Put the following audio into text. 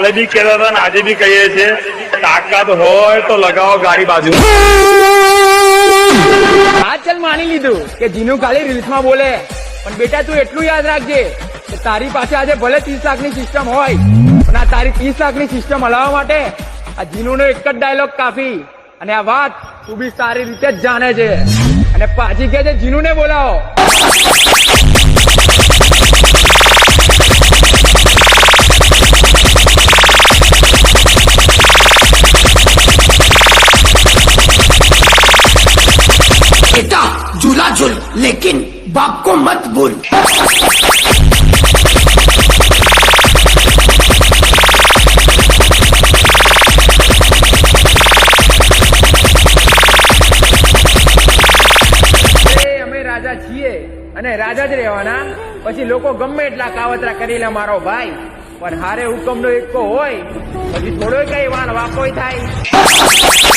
કાલે બી કહેતા હતા ને આજે બી કહીએ છીએ, તાકાત હોય તો લગાવો ગાડી બાજુ. હા ચાલ માની લીધું કે જીનું ખાલી રીલ્સમાં બોલે, પણ બેટા તું એટલું યાદ રાખજે કે તારી પાસે આજે ભલે 30 લાખની સિસ્ટમ હોય, પણ આ તારી 30 લાખની સિસ્ટમ હલાવવા માટે આ જીનુનો એક જ ડાયલોગ કાફી. અને આ વાત તું બી સારી રીતે જ જાણે છે. અને પાછી કે છે જીનુને બોલાવો. बेटा झूला झूल लेकिन बाप को मत भूल. અમે રાજા છીએ અને રાજા જ રહેવાના. પછી લોકો ગમે એટલા કાવતરા કરી લે મારો ભાઈ, પણ હારે હુકમનો એકો હોય પછી થોડો કઈ વાન વાકોય થાય.